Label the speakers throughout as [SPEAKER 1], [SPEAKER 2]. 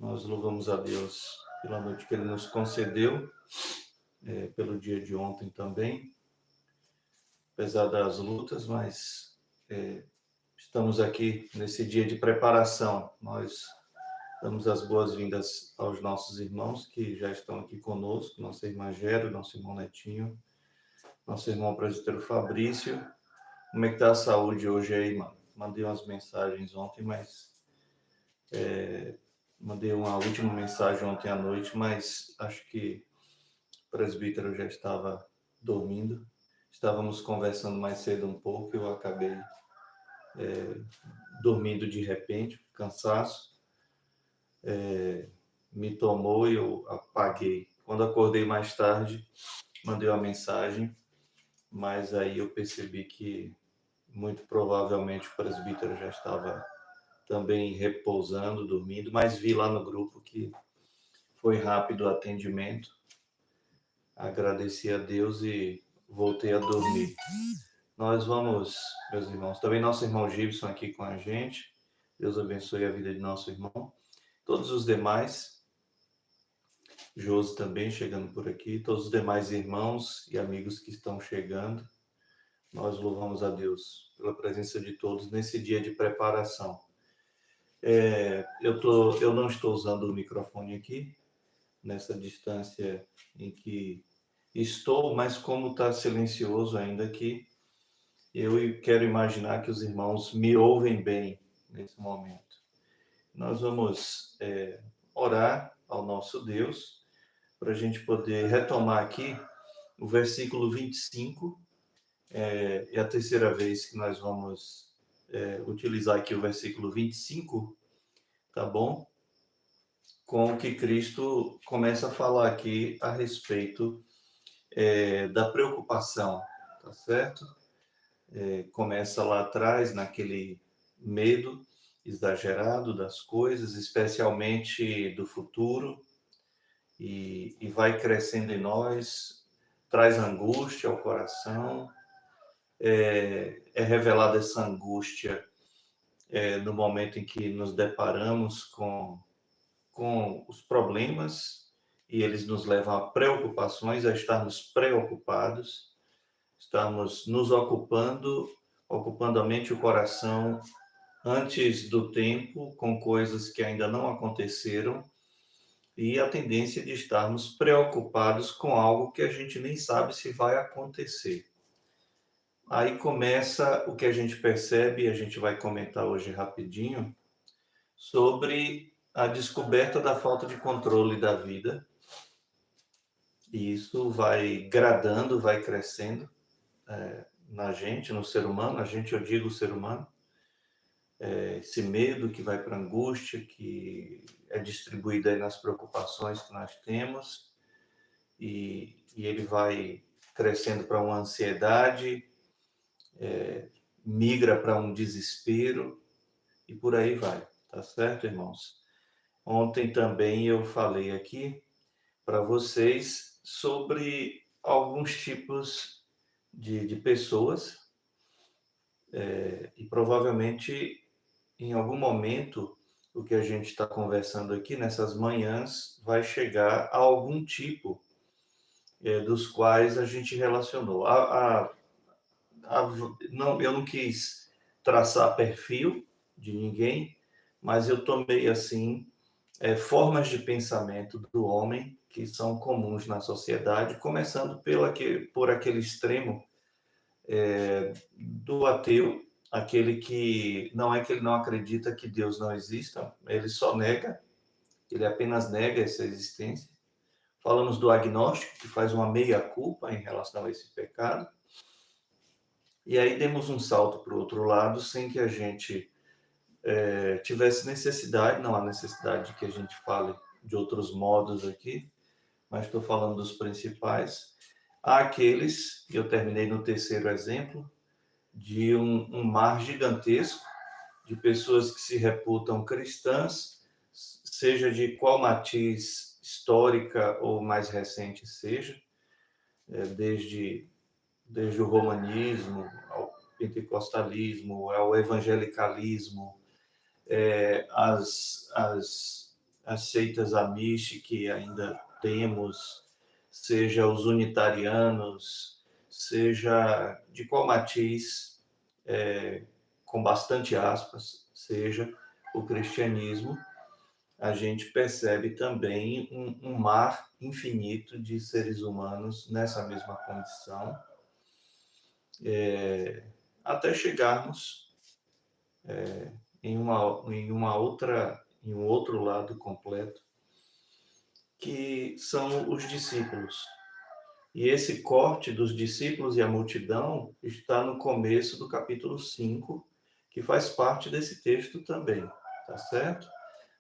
[SPEAKER 1] Nós louvamos a Deus pela noite que Ele nos concedeu, pelo dia de ontem também, apesar das lutas, mas estamos aqui nesse dia de preparação. Nós damos as boas-vindas aos nossos irmãos que já estão aqui conosco, nossa irmã Gero, nosso irmão Netinho, nosso irmão presbítero Fabrício. Como é que está a saúde hoje aí, mano? Mandei umas mensagens ontem, mas... mandei uma última mensagem ontem à noite, mas acho que o presbítero já estava dormindo. Estávamos conversando mais cedo um pouco, eu acabei dormindo de repente, cansaço me tomou e eu apaguei. Quando acordei mais tarde, mandei uma mensagem, mas aí eu percebi que muito provavelmente o presbítero já estava também repousando, dormindo, mas vi lá no grupo que foi rápido o atendimento. Agradeci a Deus e voltei a dormir. Nós vamos, meus irmãos, também nosso irmão Gibson aqui com a gente. Deus abençoe a vida de nosso irmão. Todos os demais, Josi também chegando por aqui, todos os demais irmãos e amigos que estão chegando. Nós louvamos a Deus pela presença de todos nesse dia de preparação. Eu não estou usando o microfone aqui, nessa distância em que estou, mas como está silencioso ainda aqui, eu quero imaginar que os irmãos me ouvem bem nesse momento. Nós vamos orar ao nosso Deus para a gente poder retomar aqui o versículo 25. É a terceira vez que nós vamos utilizar aqui o versículo 25, tá bom? Com o que Cristo começa a falar aqui a respeito da preocupação, tá certo? Começa lá atrás, naquele medo exagerado das coisas, especialmente do futuro, e vai crescendo em nós, traz angústia ao coração, é revelada essa angústia no momento em que nos deparamos com os problemas, e eles nos levam a preocupações, a estarmos preocupados, estamos nos ocupando a mente e o coração antes do tempo, com coisas que ainda não aconteceram, e a tendência de estarmos preocupados com algo que a gente nem sabe se vai acontecer. Aí começa o que a gente percebe, e a gente vai comentar hoje rapidinho, sobre a descoberta da falta de controle da vida. E isso vai gradando, vai crescendo na gente, no ser humano. A gente, eu digo o ser humano. Esse medo que vai para a angústia, que é distribuído aí nas preocupações que nós temos. E ele vai crescendo para uma ansiedade, migra para um desespero, e por aí vai. Tá certo, irmãos? Ontem também eu falei aqui para vocês sobre alguns tipos de pessoas, e provavelmente em algum momento o que a gente está conversando aqui nessas manhãs vai chegar a algum tipo dos quais a gente relacionou. Não, eu não quis traçar perfil de ninguém, mas eu tomei assim formas de pensamento do homem que são comuns na sociedade, começando por aquele extremo do ateu, aquele que não é que ele não acredita que Deus não exista, ele só nega, ele apenas nega essa existência. Falamos do agnóstico, que faz uma meia-culpa em relação a esse pecado. E aí demos um salto para o outro lado, sem que a gente tivesse necessidade, não há necessidade de que a gente fale de outros modos aqui, mas estou falando dos principais. Há aqueles, e eu terminei no terceiro exemplo, de um mar gigantesco de pessoas que se reputam cristãs, seja de qual matiz histórica ou mais recente seja, desde o romanismo ao pentecostalismo, ao evangelicalismo, as as seitas Amish que ainda temos, seja os unitarianos, seja de qual matiz, com bastante aspas, seja o cristianismo, a gente percebe também um mar infinito de seres humanos nessa mesma condição, até chegarmos em um outro lado completo, que são os discípulos. E esse corte dos discípulos e a multidão está no começo do capítulo 5, que faz parte desse texto também, tá certo?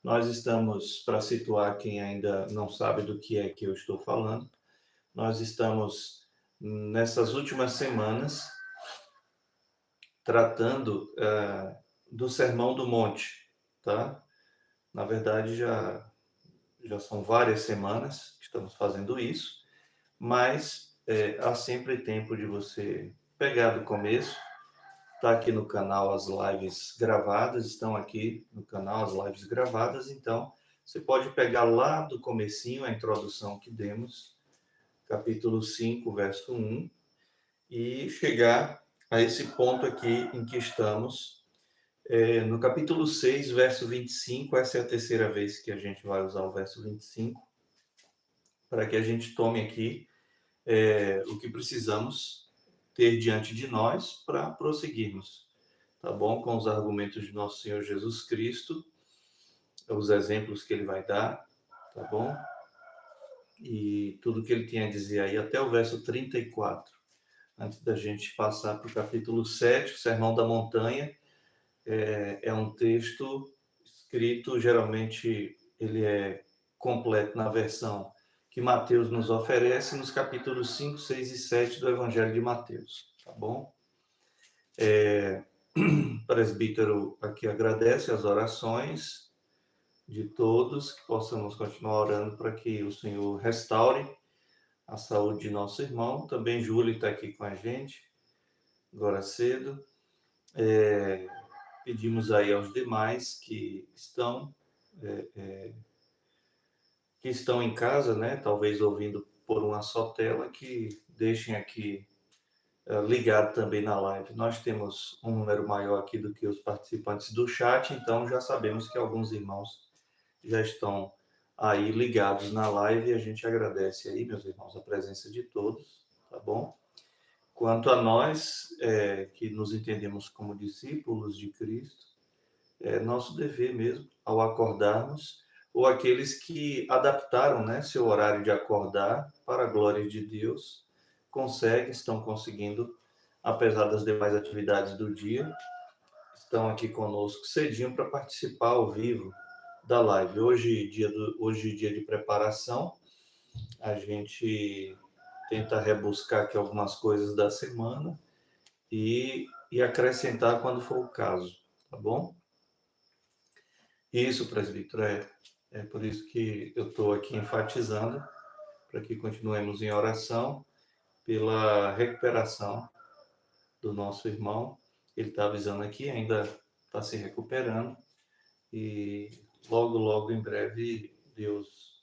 [SPEAKER 1] Nós estamos, para situar quem ainda não sabe do que é que eu estou falando, nós estamos nessas últimas semanas tratando do Sermão do Monte, tá? Na verdade, já são várias semanas que estamos fazendo isso, mas há sempre tempo de você pegar do começo. Está aqui no canal as lives gravadas, estão aqui no canal as lives gravadas, então você pode pegar lá do comecinho a introdução que demos, capítulo 5, verso 1, e chegar a esse ponto aqui em que estamos, no capítulo 6, verso 25. Essa é a terceira vez que a gente vai usar o verso 25, para que a gente tome aqui o que precisamos ter diante de nós para prosseguirmos, tá bom? Com os argumentos de nosso Senhor Jesus Cristo, os exemplos que ele vai dar, tá bom? E tudo que ele tem a dizer aí, até o verso 34, antes da gente passar para o capítulo 7, o Sermão da Montanha. É um texto escrito, geralmente ele é completo na versão que Mateus nos oferece, nos capítulos 5, 6 e 7 do Evangelho de Mateus, tá bom? O presbítero aqui agradece as orações de todos, que possamos continuar orando para que o Senhor restaure a saúde de nosso irmão. Também Júlio está aqui com a gente, agora cedo. Pedimos aí aos demais que estão em casa, né, talvez ouvindo por uma só tela, que deixem aqui ligado também na live. Nós temos um número maior aqui do que os participantes do chat, então já sabemos que alguns irmãos já estão aí ligados na live, e a gente agradece aí, meus irmãos, a presença de todos, tá bom? Quanto a nós, que nos entendemos como discípulos de Cristo, é nosso dever mesmo, ao acordarmos, ou aqueles que adaptaram, né, seu horário de acordar para a glória de Deus, estão conseguindo, apesar das demais atividades do dia, estão aqui conosco cedinho para participar ao vivo da live. Hoje, dia de preparação, a gente tenta rebuscar aqui algumas coisas da semana e acrescentar quando for o caso, tá bom? Isso, presbítero, é por isso que eu estou aqui enfatizando, para que continuemos em oração pela recuperação do nosso irmão. Ele está avisando aqui, ainda está se recuperando, e logo, logo, em breve, Deus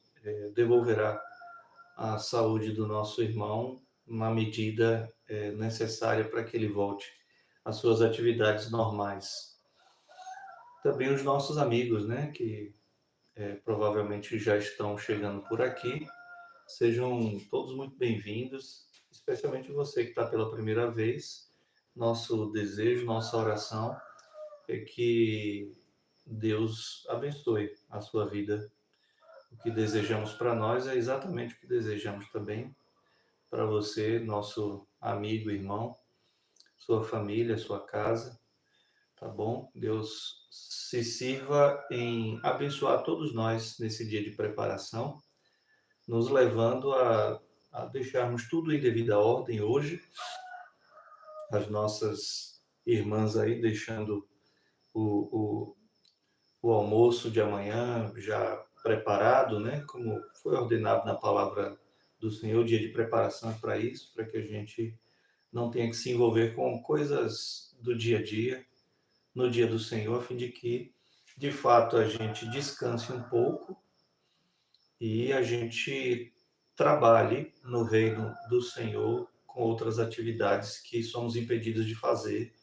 [SPEAKER 1] devolverá a saúde do nosso irmão na medida necessária para que ele volte às suas atividades normais. Também os nossos amigos, né, que provavelmente já estão chegando por aqui, sejam todos muito bem-vindos, especialmente você que está pela primeira vez. Nosso desejo, nossa oração é que Deus abençoe a sua vida. O que desejamos para nós é exatamente o que desejamos também para você, nosso amigo, irmão, sua família, sua casa, tá bom? Deus se sirva em abençoar todos nós nesse dia de preparação, nos levando a deixarmos tudo em devida ordem hoje. As nossas irmãs aí deixando o almoço de amanhã já preparado, né? Como foi ordenado na palavra do Senhor, dia de preparação é para isso, para que a gente não tenha que se envolver com coisas do dia a dia, no dia do Senhor, a fim de que, de fato, a gente descanse um pouco e a gente trabalhe no reino do Senhor com outras atividades que somos impedidos de fazer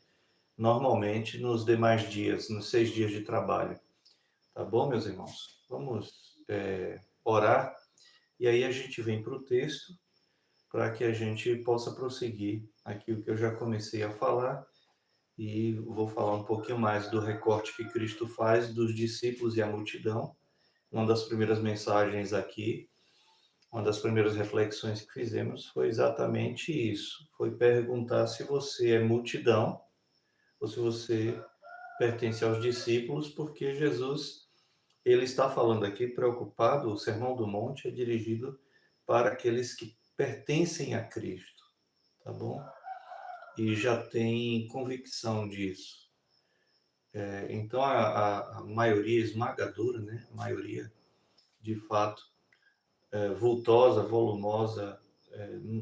[SPEAKER 1] normalmente nos demais dias, nos 6 dias de trabalho. Tá bom, meus irmãos? Vamos orar e aí a gente vem para o texto para que a gente possa prosseguir aquilo que eu já comecei a falar e vou falar um pouquinho mais do recorte que Cristo faz dos discípulos e a multidão. Uma das primeiras mensagens aqui, uma das primeiras reflexões que fizemos foi exatamente isso. Foi perguntar se você é multidão ou se você pertence aos discípulos, porque Jesus, ele está falando aqui preocupado, o Sermão do Monte é dirigido para aqueles que pertencem a Cristo, tá bom? E já tem convicção disso. Então, a maioria esmagadora, né? A maioria, de fato, vultosa, volumosa,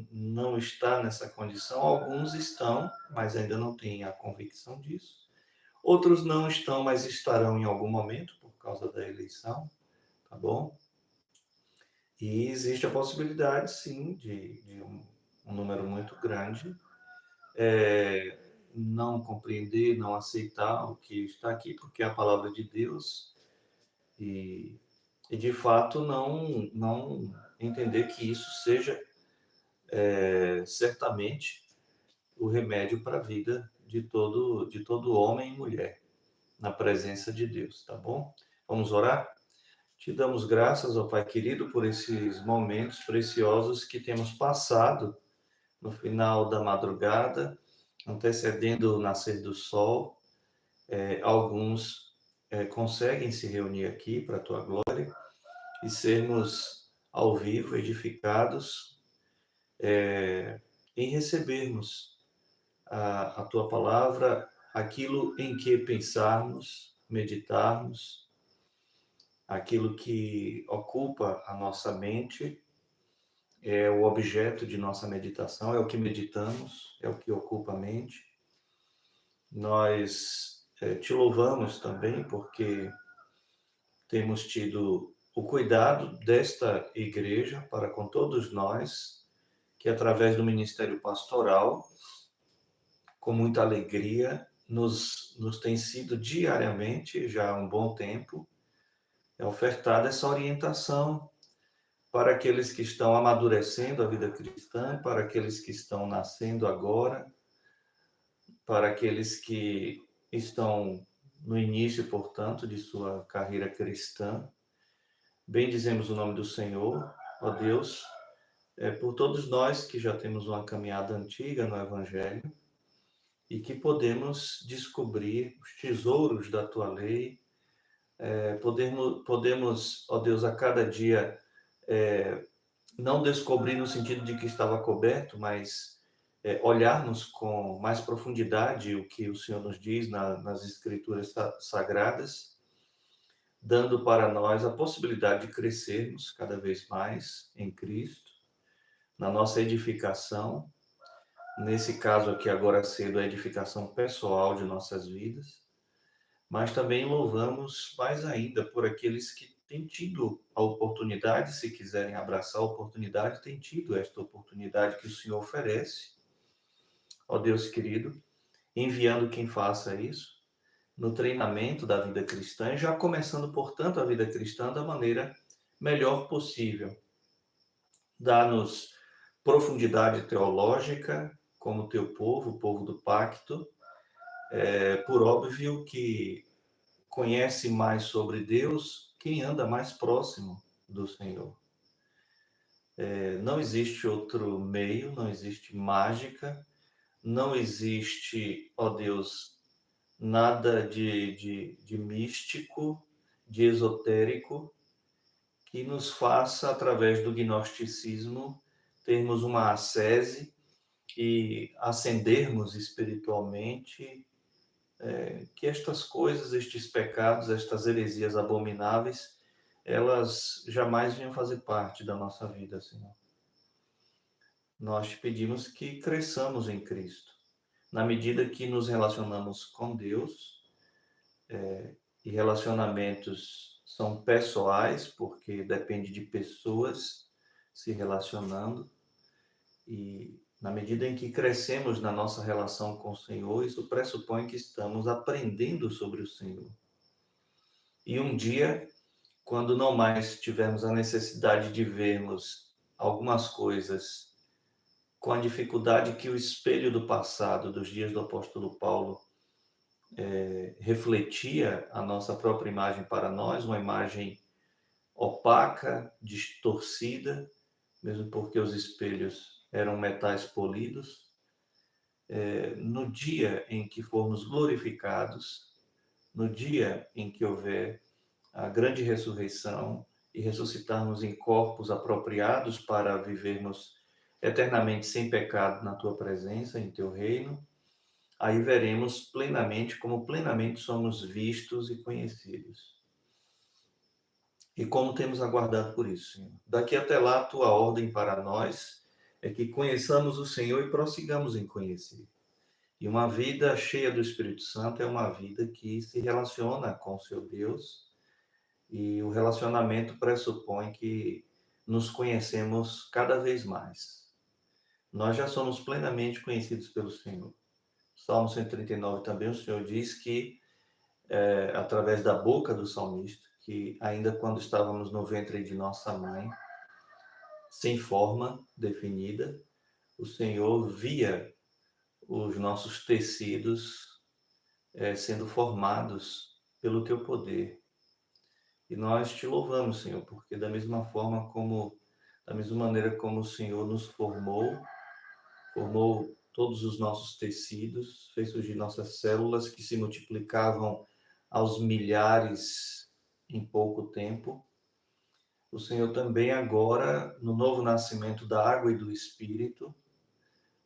[SPEAKER 1] não está nessa condição. Alguns estão, mas ainda não têm a convicção disso. Outros não estão, mas estarão em algum momento, por causa da eleição, tá bom? E existe a possibilidade, sim, de um número muito grande não compreender, não aceitar o que está aqui, porque é a palavra de Deus, e de fato não entender que isso seja certamente o remédio para a vida de todo homem e mulher, na presença de Deus, tá bom? Vamos orar? Te damos graças, ó Pai querido, por esses momentos preciosos que temos passado no final da madrugada, antecedendo o nascer do sol. Alguns conseguem se reunir aqui para a tua glória e sermos ao vivo edificados em recebermos a tua palavra, aquilo em que pensarmos, meditarmos, aquilo que ocupa a nossa mente, é o objeto de nossa meditação, é o que meditamos, é o que ocupa a mente. Nós te louvamos também porque temos tido o cuidado desta igreja para com todos nós, que através do ministério pastoral, com muita alegria, nos tem sido diariamente, já há um bom tempo, ofertada essa orientação para aqueles que estão amadurecendo a vida cristã, para aqueles que estão nascendo agora, para aqueles que estão no início, portanto, de sua carreira cristã. Bendizemos o nome do Senhor, ó Deus, por todos nós que já temos uma caminhada antiga no Evangelho e que podemos descobrir os tesouros da Tua lei, podemos, ó Deus, a cada dia não descobrir no sentido de que estava coberto, mas olharmos com mais profundidade o que o Senhor nos diz nas Escrituras Sagradas, dando para nós a possibilidade de crescermos cada vez mais em Cristo, na nossa edificação, nesse caso aqui agora cedo, a edificação pessoal de nossas vidas, mas também louvamos mais ainda por aqueles que têm tido a oportunidade, se quiserem abraçar a oportunidade, têm tido esta oportunidade que o Senhor oferece, ó Deus querido, enviando quem faça isso, no treinamento da vida cristã, já começando, portanto, a vida cristã da maneira melhor possível. Dá-nos profundidade teológica, como teu povo, o povo do pacto, por óbvio que conhece mais sobre Deus quem anda mais próximo do Senhor. Não existe outro meio, não existe mágica, não existe, ó Deus, nada de místico, de esotérico, que nos faça, através do gnosticismo, termos uma ascese e ascendermos espiritualmente, que estas coisas, estes pecados, estas heresias abomináveis, elas jamais venham fazer parte da nossa vida, Senhor. Nós te pedimos que cresçamos em Cristo, na medida que nos relacionamos com Deus, e relacionamentos são pessoais, porque depende de pessoas se relacionando, e na medida em que crescemos na nossa relação com o Senhor, isso pressupõe que estamos aprendendo sobre o Senhor. E um dia, quando não mais tivermos a necessidade de vermos algumas coisas com a dificuldade que o espelho do passado, dos dias do apóstolo Paulo, refletia a nossa própria imagem para nós, uma imagem opaca, distorcida, mesmo porque os espelhos eram metais polidos. No dia em que formos glorificados, no dia em que houver a grande ressurreição e ressuscitarmos em corpos apropriados para vivermos eternamente sem pecado na tua presença, em teu reino, aí veremos plenamente como plenamente somos vistos e conhecidos. E como temos aguardado por isso, Senhor. Daqui até lá, a tua ordem para nós é que conheçamos o Senhor e prossigamos em conhecer. E uma vida cheia do Espírito Santo é uma vida que se relaciona com o seu Deus, e o relacionamento pressupõe que nos conhecemos cada vez mais. Nós já somos plenamente conhecidos pelo Senhor. Salmo 139 também, o Senhor diz que, através da boca do salmista, que ainda quando estávamos no ventre de nossa mãe, sem forma definida, o Senhor via os nossos tecidos sendo formados pelo teu poder. E nós te louvamos, Senhor, porque da mesma maneira como o Senhor nos formou todos os nossos tecidos, fez surgir nossas células que se multiplicavam aos milhares em pouco tempo. O Senhor também agora, no novo nascimento da água e do Espírito,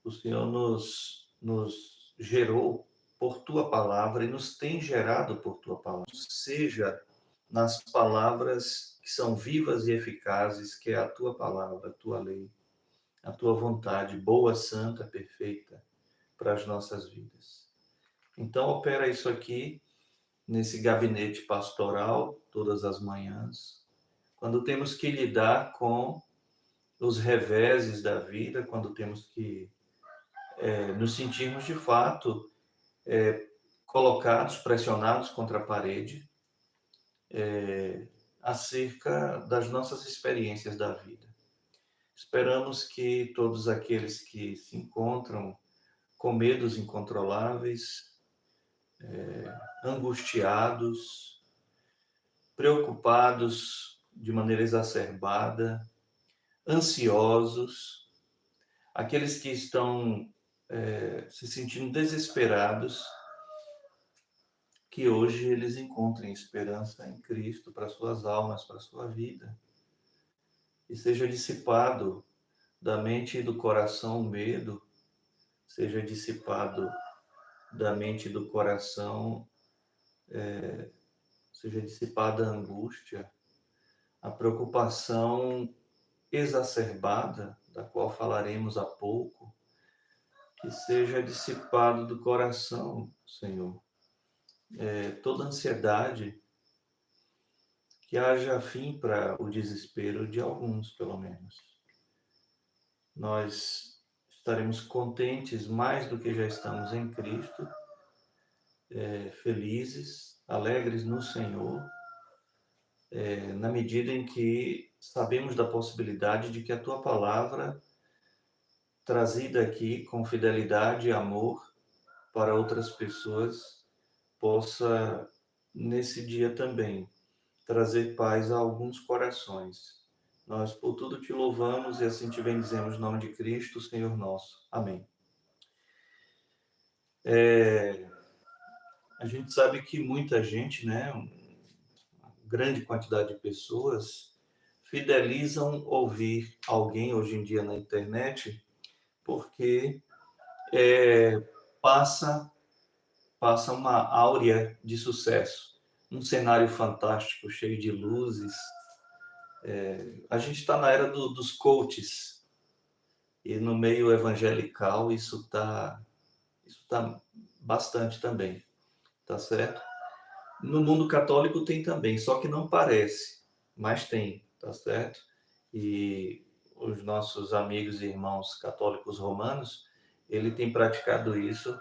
[SPEAKER 1] o Senhor nos gerou por Tua Palavra e nos tem gerado por Tua Palavra. Seja nas palavras que são vivas e eficazes, que é a Tua Palavra, a Tua lei, a Tua vontade, boa, santa, perfeita, para as nossas vidas. Então, opera isso aqui, nesse gabinete pastoral, todas as manhãs, quando temos que lidar com os reveses da vida, quando temos que nos sentirmos de fato colocados, pressionados contra a parede, acerca das nossas experiências da vida. Esperamos que todos aqueles que se encontram com medos incontroláveis, angustiados, preocupados de maneira exacerbada, ansiosos, aqueles que estão se sentindo desesperados, que hoje eles encontrem esperança em Cristo para suas almas, para sua vida, e seja dissipado da mente e do coração o medo, seja dissipado da mente e do coração, seja dissipada a angústia, a preocupação exacerbada, da qual falaremos há pouco, que seja dissipado do coração, Senhor, toda ansiedade, que haja fim para o desespero de alguns, pelo menos. Nós estaremos contentes mais do que já estamos em Cristo, felizes, alegres no Senhor, na medida em que sabemos da possibilidade de que a Tua Palavra, trazida aqui com fidelidade e amor para outras pessoas, possa, nesse dia também, trazer paz a alguns corações. Nós por tudo te louvamos e assim te bendizemos no nome de Cristo, Senhor nosso. Amém. A gente sabe que muita gente, né, uma grande quantidade de pessoas, fidelizam ouvir alguém hoje em dia na internet, porque passa uma áurea de sucesso, um cenário fantástico, cheio de luzes. A gente está na era dos coaches, e no meio evangelical isso tá bastante também, tá certo? No mundo católico tem também, só que não parece, mas tem, tá certo? E os nossos amigos e irmãos católicos romanos, ele tem praticado isso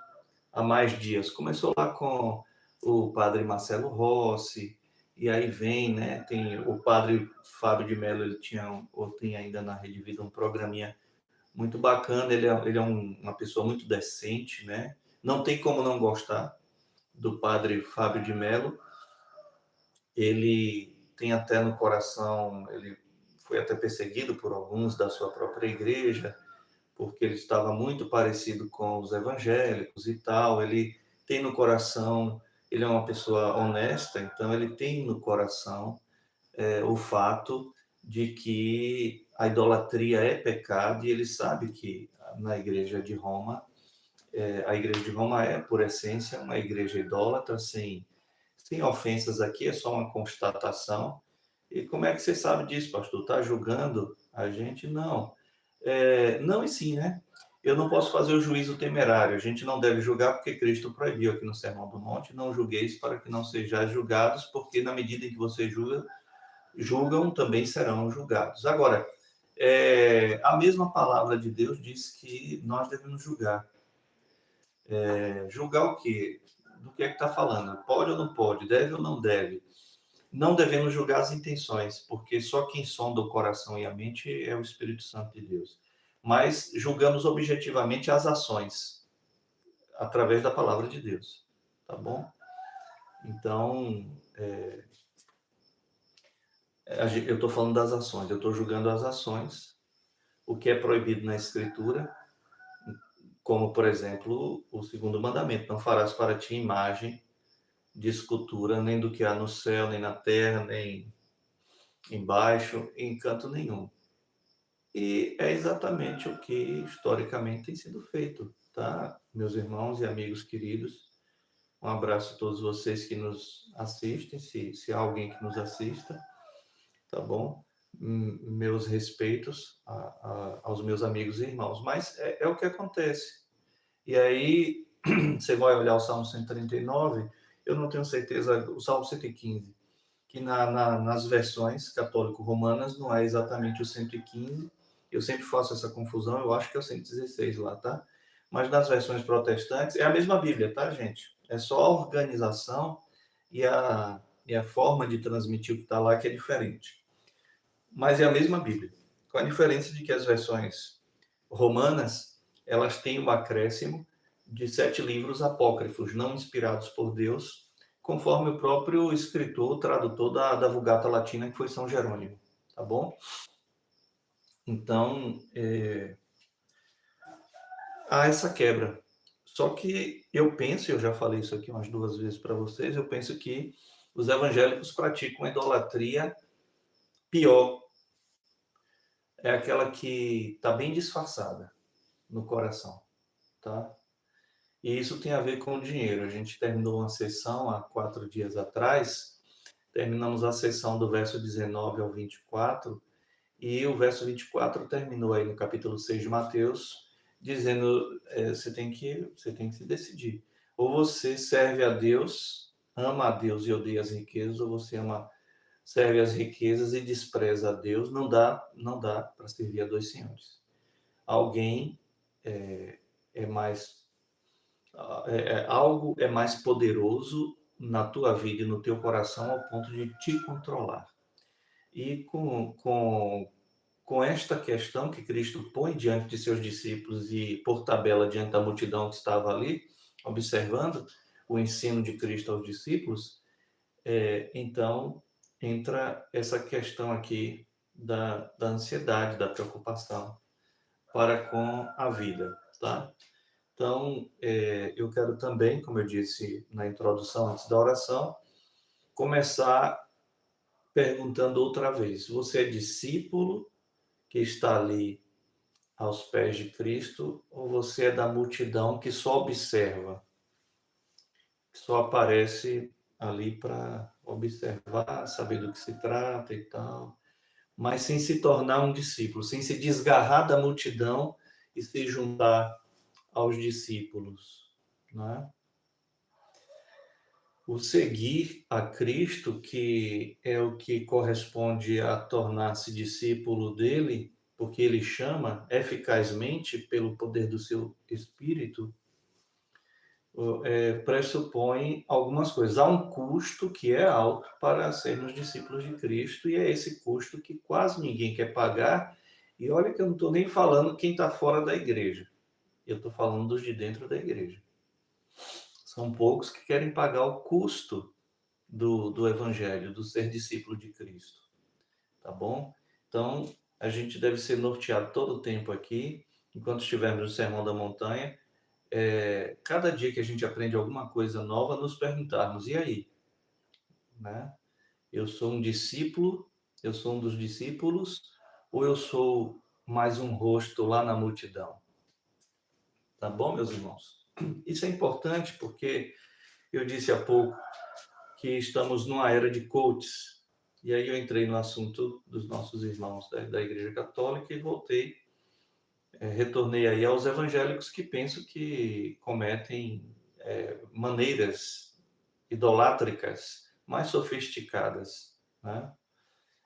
[SPEAKER 1] há mais dias. Começou lá com o padre Marcelo Rossi, e aí vem, né? Tem o padre Fábio de Mello, ele tinha, ou tem ainda na Rede Vida, um programinha muito bacana. Ele é uma pessoa muito decente, né? Não tem como não gostar do padre Fábio de Mello. Ele tem até no coração, ele foi até perseguido por alguns da sua própria igreja, porque ele estava muito parecido com os evangélicos e tal. Ele tem no coração, ele é uma pessoa honesta, então ele tem no coração o fato de que a idolatria é pecado, e ele sabe que na igreja de Roma, a igreja de Roma é, por essência, uma igreja idólatra, sem ofensas aqui, é só uma constatação. E como é que você sabe disso, pastor? Está julgando a gente? Não. Não e sim, né? Eu não posso fazer o juízo temerário. A gente não deve julgar porque Cristo proibiu aqui no Sermão do Monte: não julgueis para que não sejais julgados, porque na medida em que você julgam, também serão julgados. Agora, a mesma palavra de Deus diz que nós devemos julgar. Julgar o quê? Do que é que está falando? Pode ou não pode? Deve ou não deve? Não devemos julgar as intenções, porque só quem sonda o coração e a mente é o Espírito Santo de Deus. Mas julgamos objetivamente as ações, através da palavra de Deus. Tá bom? Então, eu estou falando das ações, eu estou julgando as ações, o que é proibido na Escritura, como, por exemplo, o segundo mandamento: não farás para ti imagem de escultura, nem do que há no céu, nem na terra, nem embaixo, em canto nenhum. E é exatamente o que historicamente tem sido feito, tá? Meus irmãos e amigos queridos, um abraço a todos vocês que nos assistem, se há alguém que nos assista, tá bom? Meus respeitos aos meus amigos e irmãos, mas é o que acontece. E aí, você vai olhar o Salmo 139, eu não tenho certeza, o Salmo 115, que nas versões católico-romanas não é exatamente o 115, eu sempre faço essa confusão, eu acho que é o 116 lá, tá? Mas nas versões protestantes é a mesma Bíblia, tá, gente? É só a organização e a forma de transmitir o que está lá que é diferente. Mas é a mesma Bíblia, com a diferença de que as versões romanas, elas têm um acréscimo de 7 livros apócrifos, não inspirados por Deus, conforme o próprio escritor, tradutor da Vulgata Latina, que foi São Jerônimo, tá bom? Então, há essa quebra. Só que eu penso, eu já falei isso aqui umas 2 vezes para vocês, eu penso que os evangélicos praticam a idolatria pior. É aquela que está bem disfarçada no coração, tá? E isso tem a ver com o dinheiro. A gente terminou uma sessão há 4 dias atrás, terminamos a sessão do verso 19 ao 24, e o verso 24 terminou aí no capítulo 6 de Mateus, dizendo, você tem que se decidir. Ou você serve a Deus, ama a Deus e odeia as riquezas, ou você serve as riquezas e despreza a Deus. Não dá para servir a 2 senhores. Alguém é mais algo é mais poderoso na tua vida e no teu coração ao ponto de te controlar. E com esta questão que Cristo põe diante de seus discípulos e por tabela diante da multidão que estava ali, observando o ensino de Cristo aos discípulos, então entra essa questão aqui da ansiedade, da preocupação para com a vida, tá? Então, eu quero também, como eu disse na introdução, antes da oração, começar perguntando outra vez: você é discípulo que está ali aos pés de Cristo, ou você é da multidão que só observa, que só aparece ali para observar, saber do que se trata e tal, mas sem se tornar um discípulo, sem se desgarrar da multidão e se juntar aos discípulos, não é? o seguir a Cristo, que é o que corresponde a tornar-se discípulo dele, porque ele chama eficazmente pelo poder do seu Espírito, pressupõe algumas coisas. Há um custo que é alto para sermos discípulos de Cristo, e é esse custo que quase ninguém quer pagar. E olha que eu não estou nem falando quem está fora da igreja, eu estou falando dos de dentro da igreja. São poucos que querem pagar o custo do Evangelho, do ser discípulo de Cristo, tá bom? Então, a gente deve ser norteado todo o tempo aqui, enquanto estivermos no Sermão da Montanha, cada dia que a gente aprende alguma coisa nova, nos perguntarmos, e aí? Né? Eu sou um discípulo, eu sou um dos discípulos, ou eu sou mais um rosto lá na multidão? Tá bom, meus irmãos? Isso é importante porque eu disse há pouco que estamos numa era de coaches. E aí eu entrei no assunto dos nossos irmãos da Igreja Católica e voltei, retornei aí aos evangélicos que pensam que cometem maneiras idolátricas mais sofisticadas, né?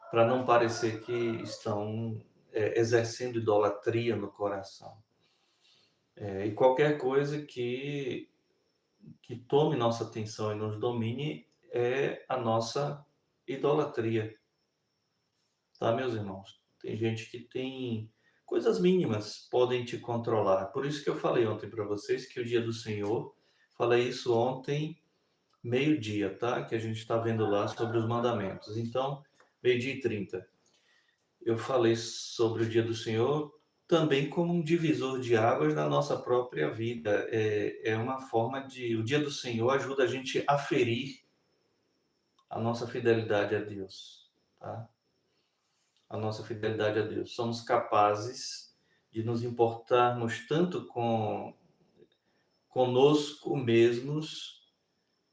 [SPEAKER 1] Para não parecer que estão exercendo idolatria no coração. E qualquer coisa que tome nossa atenção e nos domine é a nossa idolatria, tá, meus irmãos? Tem gente que tem coisas mínimas podem te controlar. Por isso que eu falei ontem para vocês que o dia do Senhor, falei isso ontem, meio-dia, tá? Que a gente está vendo lá sobre os mandamentos. Então, 12h30. Eu falei sobre o dia do Senhor também como um divisor de águas na nossa própria vida. É uma forma de... O dia do Senhor ajuda a gente a aferir a nossa fidelidade a Deus, tá? A nossa fidelidade a Deus. Somos capazes de nos importarmos tanto conosco mesmos,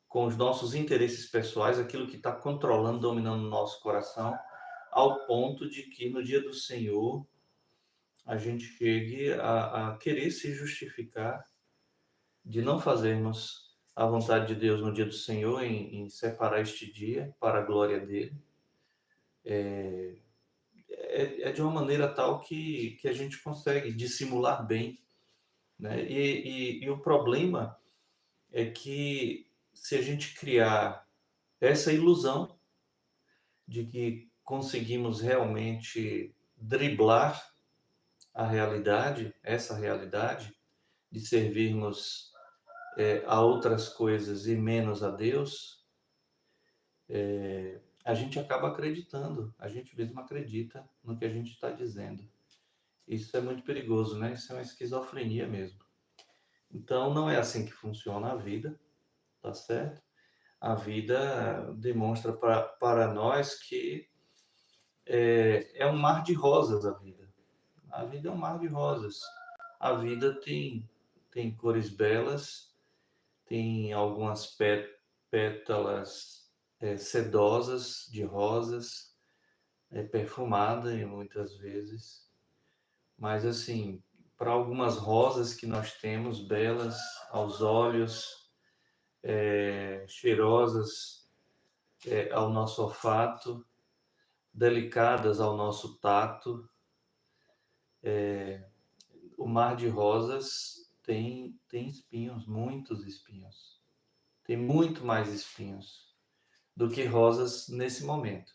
[SPEAKER 1] com os nossos interesses pessoais, aquilo que está controlando, dominando o nosso coração, ao ponto de que no dia do Senhor a gente chegue a querer se justificar de não fazermos a vontade de Deus no dia do Senhor, em separar este dia para a glória dele. É de uma maneira tal que a gente consegue dissimular bem, né? E o problema é que se a gente criar essa ilusão de que conseguimos realmente driblar a realidade, essa realidade, de servirmos a outras coisas e menos a Deus, a gente acaba acreditando, a gente mesmo acredita no que a gente está dizendo. Isso é muito perigoso, né? Isso é uma esquizofrenia mesmo. Então, não é assim que funciona a vida, tá certo? A vida demonstra para nós que é um mar de rosas a vida. A vida é um mar de rosas. A vida tem cores belas, tem algumas pétalas sedosas de rosas, perfumada muitas vezes. Mas assim, para algumas rosas que nós temos, belas aos olhos, cheirosas ao nosso olfato, delicadas ao nosso tato, o mar de rosas tem espinhos, muitos espinhos. Tem muito mais espinhos do que rosas nesse momento,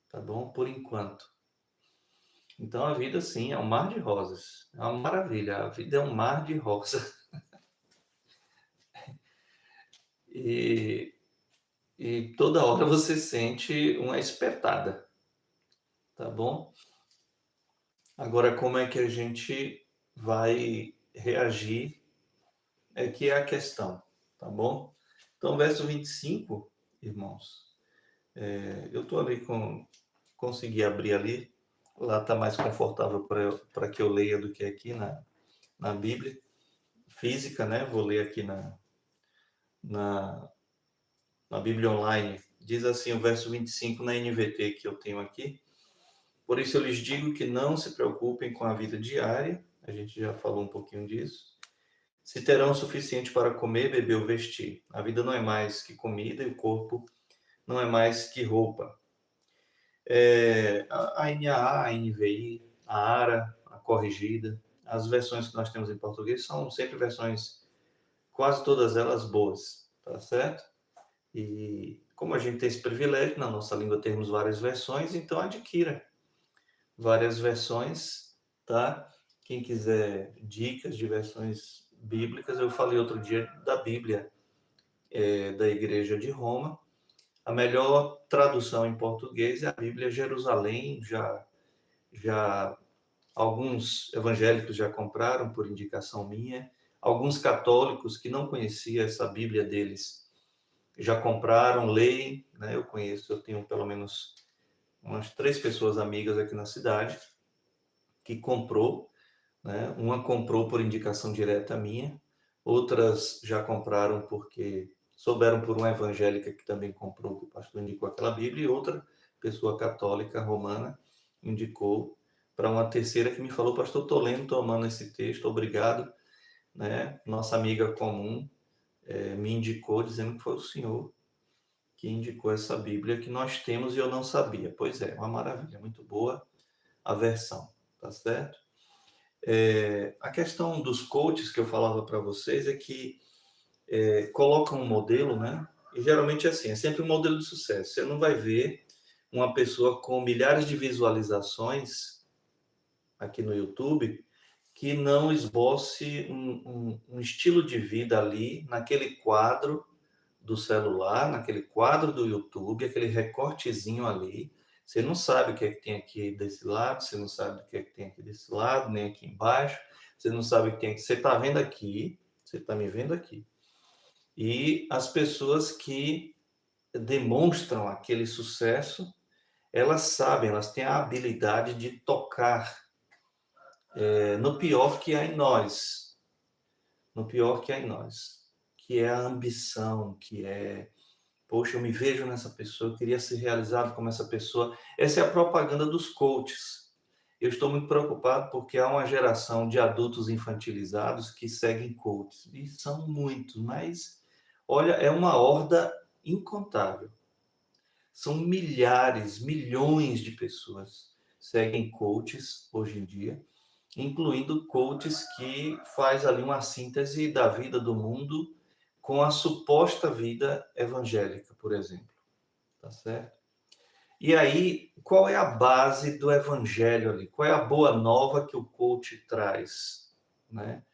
[SPEAKER 1] tá bom? Por enquanto. Então a vida, sim, é um mar de rosas. É uma maravilha. A vida é um mar de rosas. E toda hora você sente uma espetada, tá bom? Agora, como é que a gente vai reagir é que é a questão, tá bom? Então, verso 25, irmãos, eu estou ali consegui abrir ali, lá está mais confortável para que eu leia do que aqui na Bíblia física, né? Vou ler aqui na Bíblia Online. Diz assim o verso 25 na NVT que eu tenho aqui. Por isso eu lhes digo que não se preocupem com a vida diária, a gente já falou um pouquinho disso, se terão o suficiente para comer, beber ou vestir. A vida não é mais que comida e o corpo não é mais que roupa. A NAA, a NVI, a ARA, a corrigida, as versões que nós temos em português são sempre versões, quase todas elas boas, tá certo? E como a gente tem esse privilégio, na nossa língua temos várias versões, então adquira várias versões, tá? Quem quiser dicas de versões bíblicas, eu falei outro dia da Bíblia da Igreja de Roma. A melhor tradução em português é a Bíblia Jerusalém. Já alguns evangélicos já compraram por indicação minha. Alguns católicos que não conheciam essa Bíblia deles já compraram, leem, né? Eu tenho pelo menos umas 3 pessoas amigas aqui na cidade que comprou, né? Uma comprou por indicação direta minha, outras já compraram porque souberam por uma evangélica que também comprou, que o pastor indicou aquela Bíblia, e outra pessoa católica romana indicou para uma terceira que me falou: pastor, estou lendo, estou amando esse texto, obrigado, né? Nossa amiga comum me indicou, dizendo que foi o senhor que indicou essa Bíblia que nós temos e eu não sabia. Pois é, uma maravilha, muito boa a versão, tá certo? A questão dos coaches que eu falava para vocês é que colocam um modelo, né? E geralmente é assim, é sempre um modelo de sucesso. Você não vai ver uma pessoa com milhares de visualizações aqui no YouTube que não esboce um estilo de vida ali, naquele quadro do celular, naquele quadro do YouTube, aquele recortezinho ali. Você não sabe o que é que tem aqui desse lado, você não sabe o que é que tem aqui desse lado, nem aqui embaixo, você não sabe o que tem aqui. Você está vendo aqui, você está me vendo aqui. E as pessoas que demonstram aquele sucesso, elas sabem, elas têm a habilidade de tocar no pior que há em nós, no pior que há em nós, que é a ambição, que é, poxa, eu me vejo nessa pessoa, eu queria ser realizado como essa pessoa. Essa é a propaganda dos coaches. Eu estou muito preocupado porque há uma geração de adultos infantilizados que seguem coaches, e são muitos, mas olha, é uma horda incontável. São milhares, milhões de pessoas seguem coaches hoje em dia, incluindo coaches que faz ali uma síntese da vida do mundo com a suposta vida evangélica, por exemplo, tá certo? E aí, qual é a base do evangelho ali? Qual é a boa nova que o coach traz, né?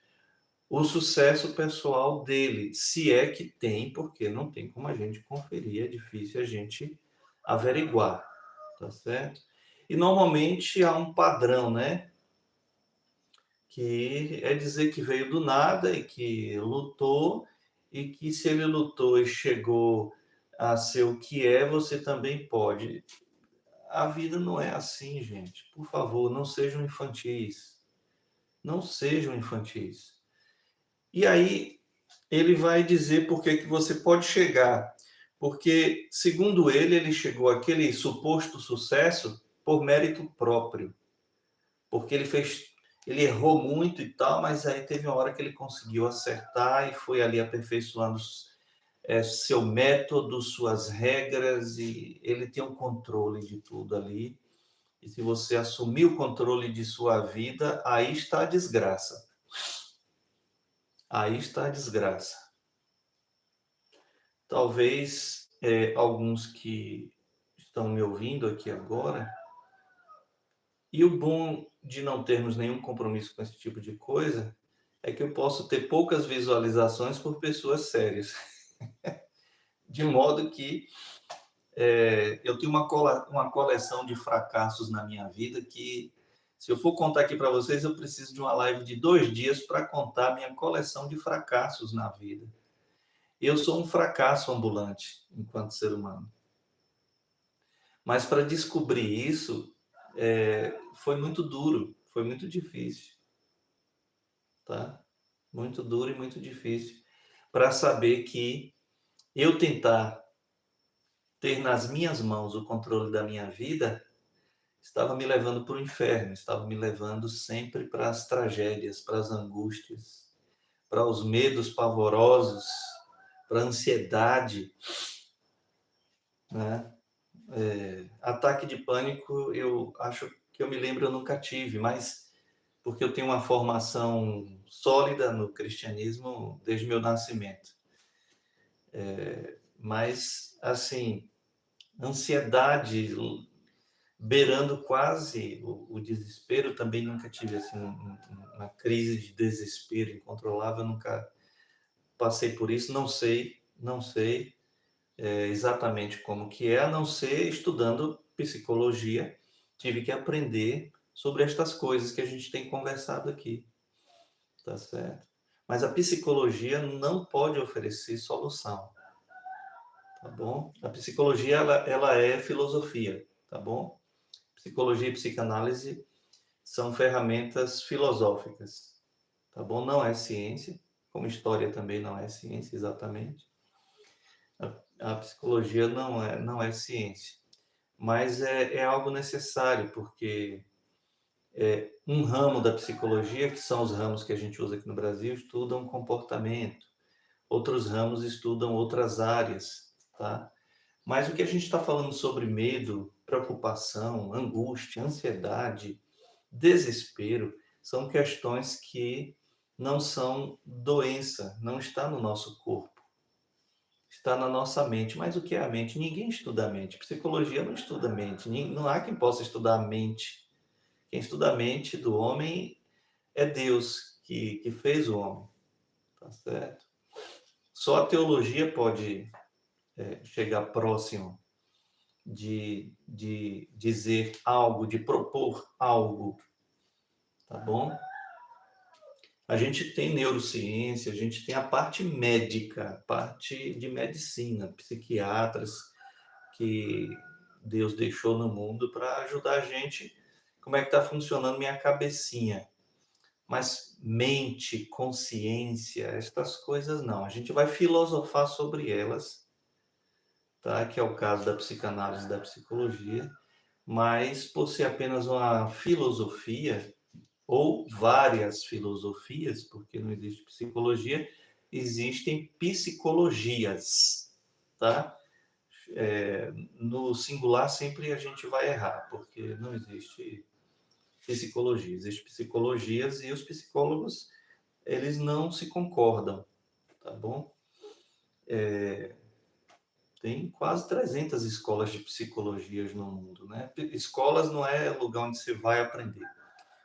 [SPEAKER 1] O sucesso pessoal dele, se é que tem, porque não tem como a gente conferir, é difícil a gente averiguar, tá certo? E normalmente há um padrão, né? Que é dizer que veio do nada e que lutou, e que se ele lutou e chegou a ser o que é, você também pode. A vida não é assim, gente. Por favor, não sejam infantis. Não sejam infantis. E aí ele vai dizer por que você pode chegar. Porque, segundo ele, ele chegou àquele suposto sucesso por mérito próprio. Porque ele errou muito e tal, mas aí teve uma hora que ele conseguiu acertar e foi ali aperfeiçoando seu método, suas regras, e ele tem um controle de tudo ali. E se você assumir o controle de sua vida, aí está a desgraça. Aí está a desgraça. Talvez alguns que estão me ouvindo aqui agora, e o bom de não termos nenhum compromisso com esse tipo de coisa é que eu posso ter poucas visualizações por pessoas sérias. De modo que eu tenho uma coleção de fracassos na minha vida que, se eu for contar aqui para vocês, eu preciso de uma live de 2 dias para contar a minha coleção de fracassos na vida. Eu sou um fracasso ambulante enquanto ser humano. Mas para descobrir isso, foi muito duro, foi muito difícil, tá? Muito duro e muito difícil para saber que eu tentar ter nas minhas mãos o controle da minha vida estava me levando para o inferno, estava me levando sempre para as tragédias, para as angústias, para os medos pavorosos, para a ansiedade, né? Ataque de pânico, eu acho que eu me lembro, eu nunca tive, mas porque eu tenho uma formação sólida no cristianismo desde meu nascimento. Mas, assim, ansiedade beirando quase o desespero, também nunca tive assim, uma crise de desespero incontrolável, nunca passei por isso, não sei exatamente como que é, a não ser estudando psicologia, tive que aprender sobre estas coisas que a gente tem conversado aqui, tá certo? Mas a psicologia não pode oferecer solução, tá bom? A psicologia, ela é filosofia, tá bom? Psicologia e psicanálise são ferramentas filosóficas, tá bom? Não é ciência, como história também não é ciência exatamente. A psicologia não é ciência, mas é algo necessário, porque um ramo da psicologia, que são os ramos que a gente usa aqui no Brasil, estudam comportamento, outros ramos estudam outras áreas, tá? Mas o que a gente está falando sobre medo, preocupação, angústia, ansiedade, desespero, são questões que não são doença, não está no nosso corpo, está na nossa mente. Mas o que é a mente? Ninguém estuda a mente. Psicologia não estuda a mente. Não há quem possa estudar a mente. Quem estuda a mente do homem é Deus que fez o homem, tá certo? Só a teologia pode chegar próximo de dizer algo, de propor algo, tá bom? A gente tem neurociência, a gente tem a parte médica, a parte de medicina, psiquiatras que Deus deixou no mundo para ajudar a gente, como é que está funcionando minha cabecinha. Mas mente, consciência, estas coisas não. A gente vai filosofar sobre elas, tá? Que é o caso da psicanálise e da psicologia, mas por ser apenas uma filosofia, ou várias filosofias, porque não existe psicologia, existem psicologias, tá? No singular sempre a gente vai errar, porque não existe psicologia, existem psicologias e os psicólogos, eles não se concordam, tá bom? Tem quase 300 escolas de psicologias no mundo, né? Escolas não é lugar onde você vai aprender.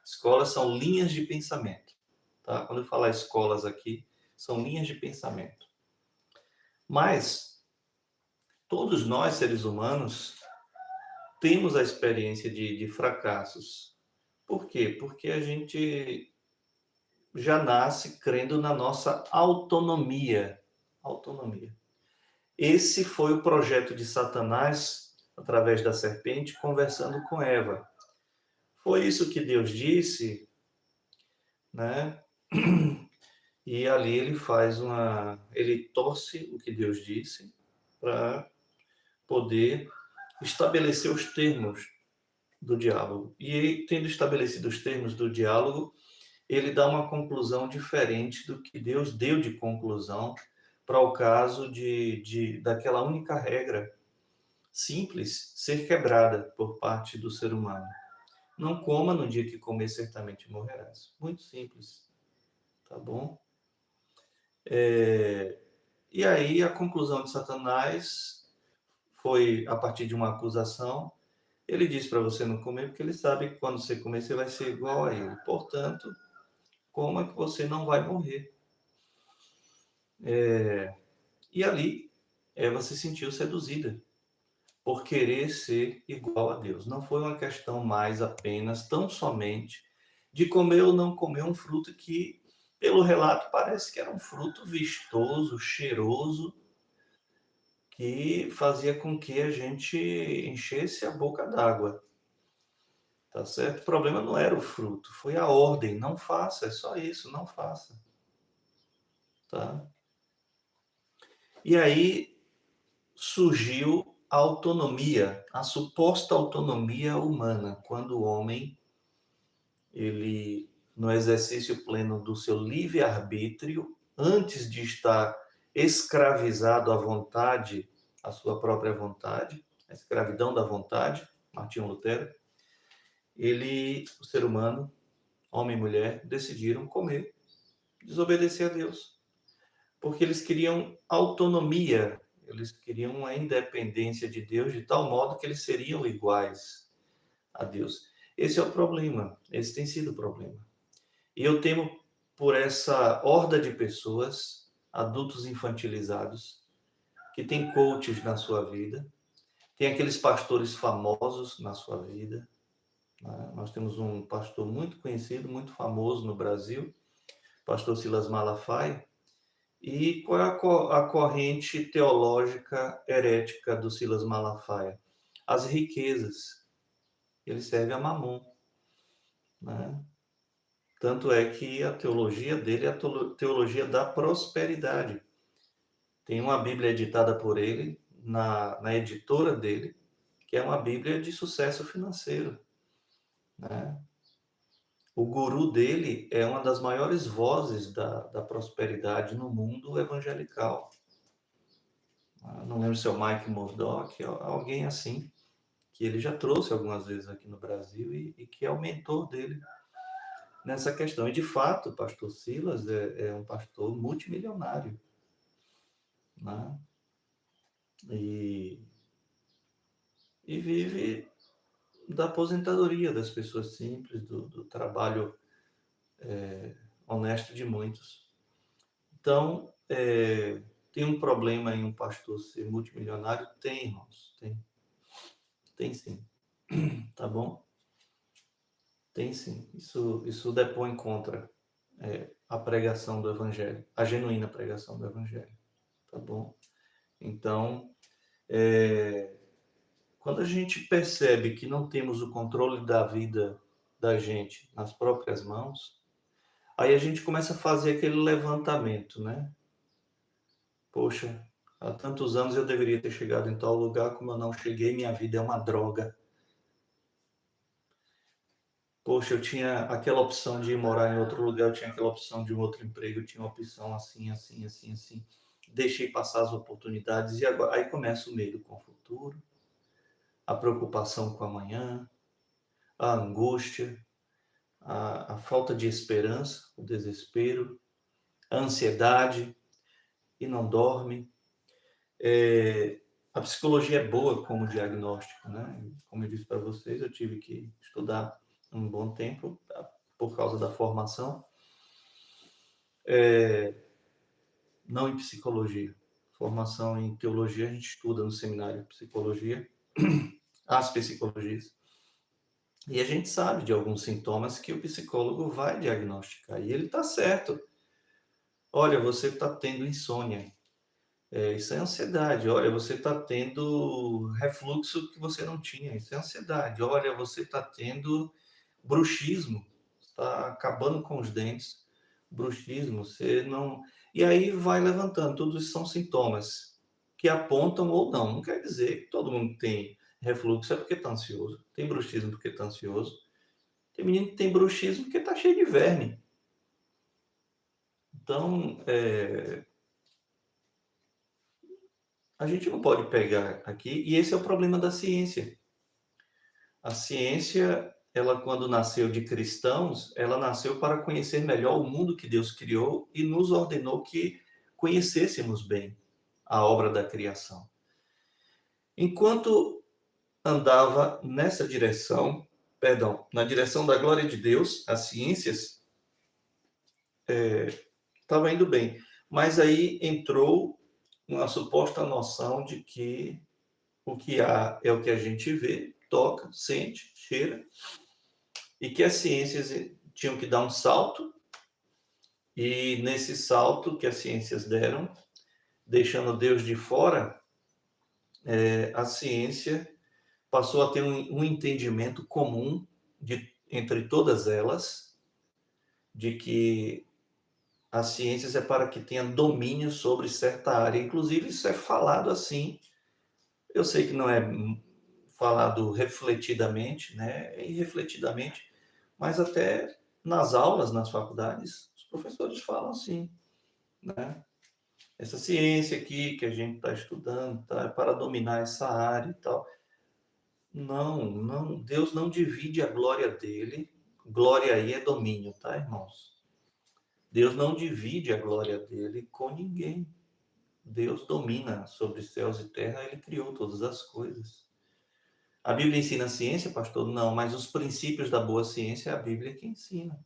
[SPEAKER 1] Escolas são linhas de pensamento, tá? Quando eu falar escolas aqui, são linhas de pensamento. Mas todos nós, seres humanos, temos a experiência de fracassos. Por quê? Porque a gente já nasce crendo na nossa autonomia. Autonomia. Esse foi o projeto de Satanás, através da serpente, conversando com Eva. Foi isso que Deus disse, né? E ali ele torce o que Deus disse para poder estabelecer os termos do diálogo. E tendo estabelecido os termos do diálogo, ele dá uma conclusão diferente do que Deus deu de conclusão para o caso daquela única regra simples ser quebrada por parte do ser humano. Não coma no dia que comer, certamente morrerás. Muito simples, tá bom? E aí a conclusão de Satanás foi a partir de uma acusação. Ele disse para você não comer porque ele sabe que quando você comer você vai ser igual a ele. Portanto, coma que você não vai morrer. E ali Eva se sentiu seduzida por querer ser igual a Deus. Não foi uma questão mais apenas, tão somente, de comer ou não comer um fruto que, pelo relato, parece que era um fruto vistoso, cheiroso, que fazia com que a gente enchesse a boca d'água. Tá certo? O problema não era o fruto, foi a ordem. Não faça, é só isso, não faça. Tá? E aí surgiu a autonomia, a suposta autonomia humana, quando o homem ele no exercício pleno do seu livre-arbítrio, antes de estar escravizado à vontade, à sua própria vontade, a escravidão da vontade, Martinho Lutero, o ser humano, homem e mulher, decidiram comer, desobedecer a Deus, porque eles queriam autonomia, eles queriam a independência de Deus, de tal modo que eles seriam iguais a Deus. Esse é o problema, esse tem sido o problema. E eu temo por essa horda de pessoas, adultos infantilizados, que tem coaches na sua vida, tem aqueles pastores famosos na sua vida, né? Nós temos um pastor muito conhecido, muito famoso no Brasil, pastor Silas Malafaia. E qual é a corrente teológica herética do Silas Malafaia? As riquezas. Ele serve a Mamon, né? Tanto é que a teologia dele é a teologia da prosperidade. Tem uma Bíblia editada por ele, na editora dele, que é uma Bíblia de sucesso financeiro, né? O guru dele é uma das maiores vozes da prosperidade no mundo evangelical. Não lembro se é o Mike Murdock, alguém assim, que ele já trouxe algumas vezes aqui no Brasil e que é o mentor dele nessa questão. E, de fato, o pastor Silas é um pastor multimilionário, né? E vive da aposentadoria das pessoas simples, do trabalho honesto de muitos. Então, tem um problema em um pastor ser multimilionário? Tem, irmãos, tem. Tem sim, tá bom? Tem sim. Isso depõe contra a pregação do Evangelho, a genuína pregação do Evangelho, tá bom? Então, quando a gente percebe que não temos o controle da vida da gente nas próprias mãos, aí a gente começa a fazer aquele levantamento, né? Poxa, há tantos anos eu deveria ter chegado em tal lugar, como eu não cheguei, minha vida é uma droga. Poxa, eu tinha aquela opção de ir morar em outro lugar, eu tinha aquela opção de um outro emprego, eu tinha uma opção assim, assim, assim, assim. Deixei passar as oportunidades e agora aí começa o medo com o futuro, a preocupação com o amanhã, a angústia, a falta de esperança, o desespero, a ansiedade e não dorme. A psicologia é boa como diagnóstico, né? Como eu disse para vocês, eu tive que estudar um bom tempo por causa da formação. Não em psicologia. Formação em teologia, a gente estuda no seminário psicologia, as psicologias. E a gente sabe de alguns sintomas que o psicólogo vai diagnosticar. E ele está certo. Olha, você está tendo insônia. Isso é ansiedade. Olha, você está tendo refluxo que você não tinha. Isso é ansiedade. Olha, você está tendo bruxismo. Está acabando com os dentes. Bruxismo, você não... E aí vai levantando. Todos isso são sintomas que apontam ou não. Não quer dizer que todo mundo tem refluxo é porque está ansioso. Tem bruxismo porque está ansioso. Tem menino que tem bruxismo porque está cheio de verme. Então, a gente não pode pegar aqui, e esse é o problema da ciência. A ciência, ela quando nasceu de cristãos, ela nasceu para conhecer melhor o mundo que Deus criou e nos ordenou que conhecêssemos bem a obra da criação. Enquanto andava nessa direção, na direção da glória de Deus, as ciências estava indo bem. Mas aí entrou uma suposta noção de que o que há é o que a gente vê, toca, sente, cheira, e que as ciências tinham que dar um salto, e nesse salto que as ciências deram, deixando Deus de fora, a ciência passou a ter um entendimento comum entre todas elas, de que as ciências é para que tenha domínio sobre certa área. Inclusive, isso é falado assim. Eu sei que não é falado refletidamente, né? Irrefletidamente, mas até nas aulas, nas faculdades, os professores falam assim, né? Essa ciência aqui que a gente está estudando, tá, é para dominar essa área e tal. Não, não, Deus não divide a glória dele. Glória aí é domínio, tá, irmãos? Deus não divide a glória dele com ninguém. Deus domina sobre céus e terra, ele criou todas as coisas. A Bíblia ensina a ciência, pastor? Não, mas os princípios da boa ciência é a Bíblia que ensina.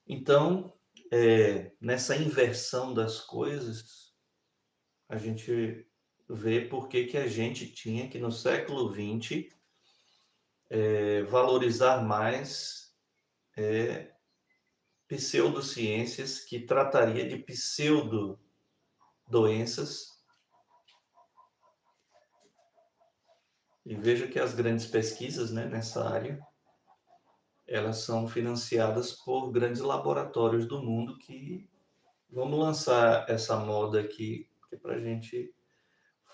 [SPEAKER 1] Então, nessa inversão das coisas, a gente vê por que a gente tinha que, no século XX, valorizar mais pseudociências que trataria de pseudo-doenças. E veja que as grandes pesquisas, né, nessa área, elas são financiadas por grandes laboratórios do mundo que vamos lançar essa moda aqui, que é para a gente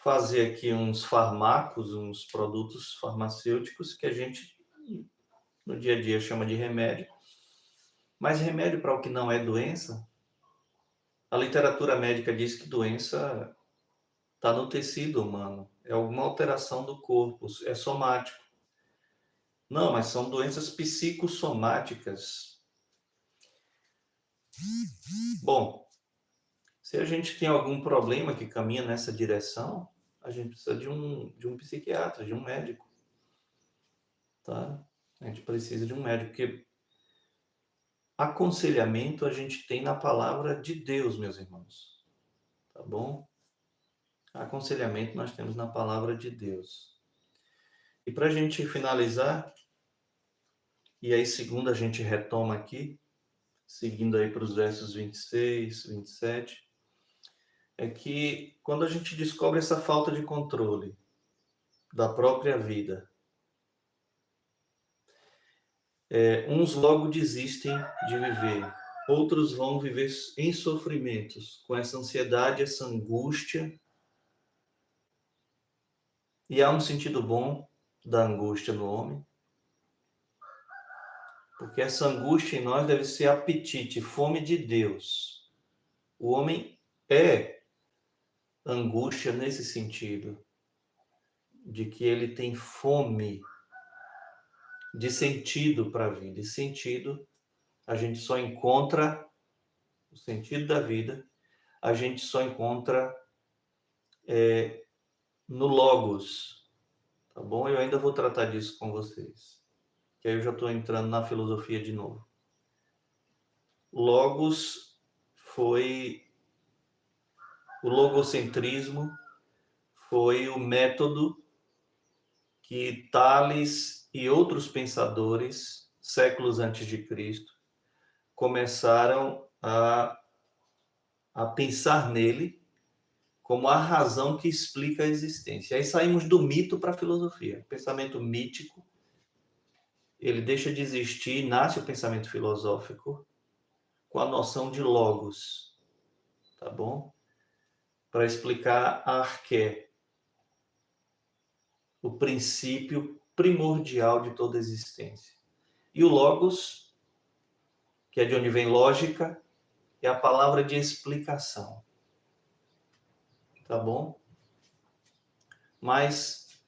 [SPEAKER 1] fazer aqui uns farmacos, uns produtos farmacêuticos que a gente no dia a dia chama de remédio, mas remédio para o que não é doença. A literatura médica diz que doença está no tecido humano, é alguma alteração do corpo, é somático. Não, mas são doenças psicossomáticas. Bom, se a gente tem algum problema que caminha nessa direção, a gente precisa de um psiquiatra, de um médico, tá? A gente precisa de um médico, porque aconselhamento a gente tem na palavra de Deus, meus irmãos, tá bom? Aconselhamento nós temos na palavra de Deus. E para a gente finalizar, e aí segundo a gente retoma aqui, seguindo aí para os versos 26, 27, é que quando a gente descobre essa falta de controle da própria vida, uns logo desistem de viver, outros vão viver em sofrimentos, com essa ansiedade, essa angústia. E há um sentido bom da angústia no homem, porque essa angústia em nós deve ser apetite, fome de Deus. O homem é angústia nesse sentido, de que ele tem fome de sentido para a vida. E sentido, a gente só encontra o sentido da vida, a gente só encontra no Logos, tá bom? Eu ainda vou tratar disso com vocês, que aí eu já estou entrando na filosofia de novo. Logos foi o logocentrismo, foi o método que Tales e outros pensadores, séculos antes de Cristo, começaram a pensar nele como a razão que explica a existência. Aí saímos do mito para a filosofia. O pensamento mítico, ele deixa de existir e nasce o pensamento filosófico com a noção de logos, tá bom? Para explicar a arqué, o princípio primordial de toda existência. E o logos, que é de onde vem lógica, é a palavra de explicação. Tá bom? Mas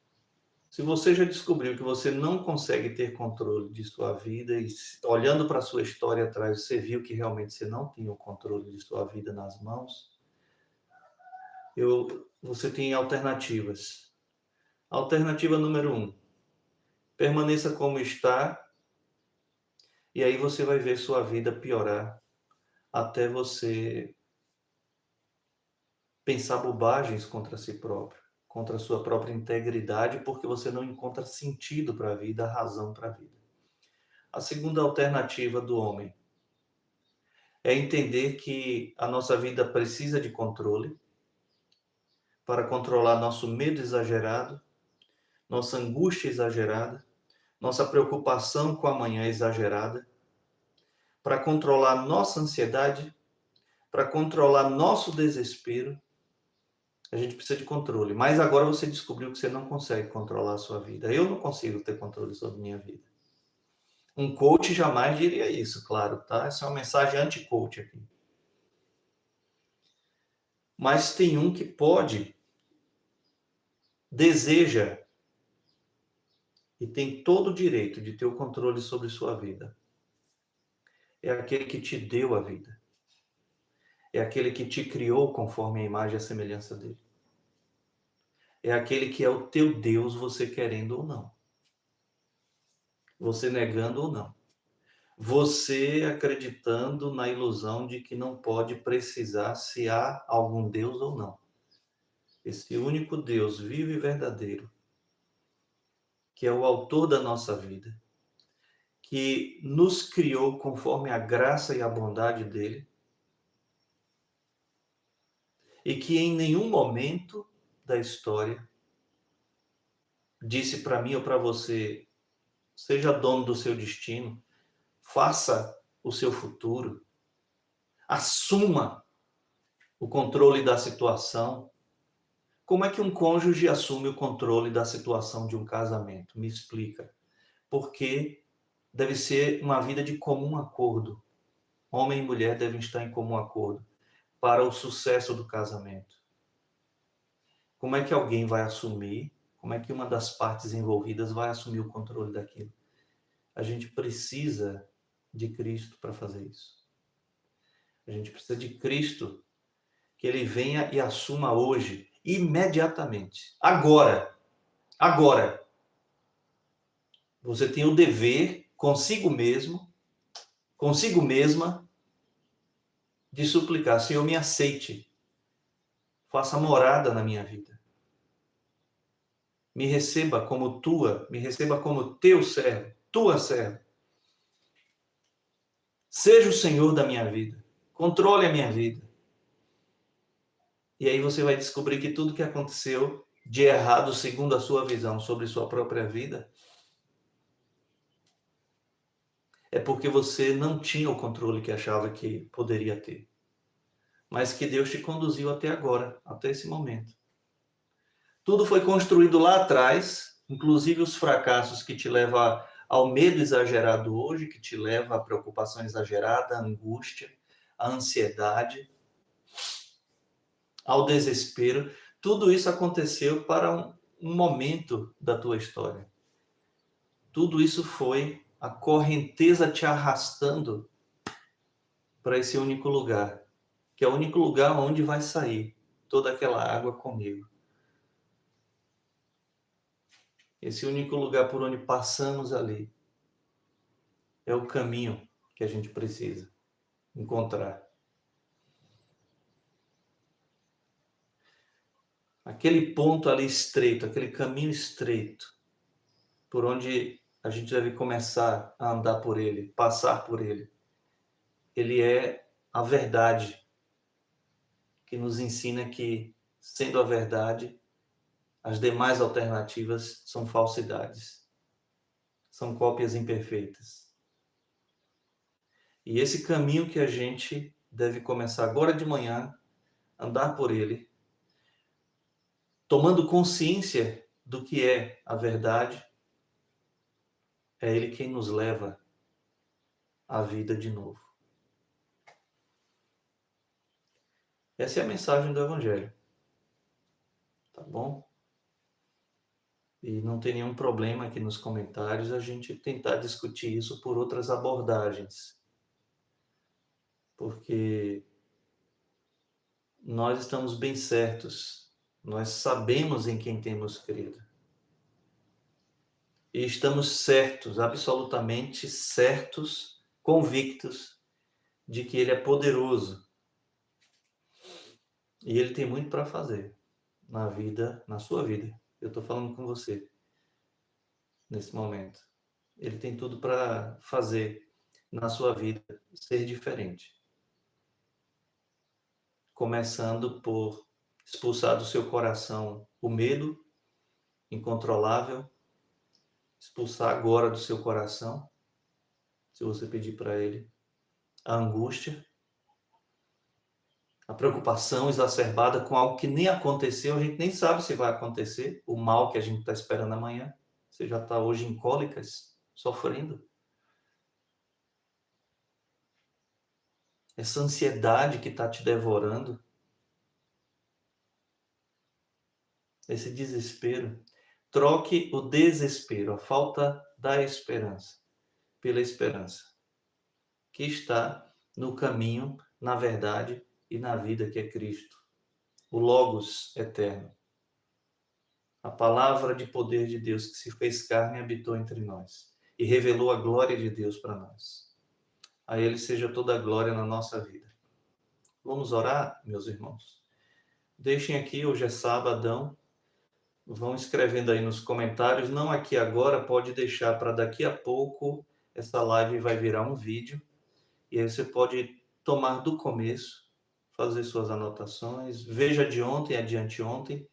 [SPEAKER 1] se você já descobriu que você não consegue ter controle de sua vida e olhando para a sua história atrás, você viu que realmente você não tinha o controle de sua vida nas mãos, você tem alternativas. Alternativa número 1, permaneça como está e aí você vai ver sua vida piorar até você pensar bobagens contra si próprio, contra a sua própria integridade, porque você não encontra sentido para a vida, razão para a vida. A segunda alternativa do homem é entender que a nossa vida precisa de controle para controlar nosso medo exagerado, nossa angústia exagerada, nossa preocupação com o amanhã exagerada, para controlar nossa ansiedade, para controlar nosso desespero. A gente precisa de controle. Mas agora você descobriu que você não consegue controlar a sua vida. Eu não consigo ter controle sobre minha vida. Um coach jamais diria isso, claro, tá? Essa é uma mensagem anti-coach aqui. Mas tem um que pode, deseja e tem todo o direito de ter o controle sobre sua vida. É aquele que te deu a vida. É aquele que te criou conforme a imagem e a semelhança dele. É aquele que é o teu Deus, você querendo ou não. Você negando ou não. Você acreditando na ilusão de que não pode precisar se há algum Deus ou não. Esse único Deus vivo e verdadeiro, que é o autor da nossa vida, que nos criou conforme a graça e a bondade dele, e que em nenhum momento da história disse para mim ou para você, seja dono do seu destino, faça o seu futuro, assuma o controle da situação. Como é que um cônjuge assume o controle da situação de um casamento? Me explica. Porque deve ser uma vida de comum acordo. Homem e mulher devem estar em comum acordo para o sucesso do casamento. Como é que alguém vai assumir? Como é que uma das partes envolvidas vai assumir o controle daquilo? A gente precisa de Cristo para fazer isso. A gente precisa de Cristo, que ele venha e assuma hoje, imediatamente. Agora. Você tem o dever consigo mesmo, consigo mesma, de suplicar: Senhor, me aceite. Faça morada na minha vida. Me receba como tua, me receba como teu servo, tua serva. Seja o Senhor da minha vida. Controle a minha vida. E aí você vai descobrir que tudo que aconteceu de errado, segundo a sua visão sobre sua própria vida, é porque você não tinha o controle que achava que poderia ter. Mas que Deus te conduziu até agora, até esse momento. Tudo foi construído lá atrás, inclusive os fracassos que te levam ao medo exagerado hoje, que te leva à preocupação exagerada, à angústia, à ansiedade, ao desespero. Tudo isso aconteceu para um momento da tua história. Tudo isso foi a correnteza te arrastando para esse único lugar, que é o único lugar onde vai sair toda aquela água comigo. Esse único lugar por onde passamos ali é o caminho que a gente precisa encontrar. Aquele ponto ali estreito, aquele caminho estreito, por onde a gente deve começar a andar por ele, passar por ele. Ele é a verdade que nos ensina que, sendo a verdade, as demais alternativas são falsidades, são cópias imperfeitas. E esse caminho que a gente deve começar agora de manhã, andar por ele, tomando consciência do que é a verdade, é ele quem nos leva à vida de novo. Essa é a mensagem do Evangelho. Tá bom? E não tem nenhum problema aqui nos comentários a gente tentar discutir isso por outras abordagens. Porque nós estamos bem certos, nós sabemos em quem temos crido. E estamos certos, absolutamente certos, convictos de que Ele é poderoso. E Ele tem muito para fazer na vida, na sua vida. Eu estou falando com você nesse momento. Ele tem tudo para fazer na sua vida ser diferente. Começando por expulsar do seu coração o medo incontrolável, expulsar agora do seu coração, se você pedir para ele, a angústia, a preocupação exacerbada com algo que nem aconteceu, a gente nem sabe se vai acontecer, o mal que a gente está esperando amanhã. Você já está hoje em cólicas, sofrendo. essa ansiedade que está te devorando, esse desespero. Troque o desespero, a falta da esperança, pela esperança, que está no caminho, na verdade e na vida que é Cristo, o Logos eterno, a palavra de poder de Deus que se fez carne e habitou entre nós e revelou a glória de Deus para nós. A Ele seja toda a glória na nossa vida. Vamos orar, meus irmãos? Deixem aqui, hoje é sabadão, vão escrevendo aí nos comentários, não aqui agora, pode deixar para daqui a pouco, essa live vai virar um vídeo, e aí você pode tomar do começo, fazer suas anotações, veja de ontem a de anteontem.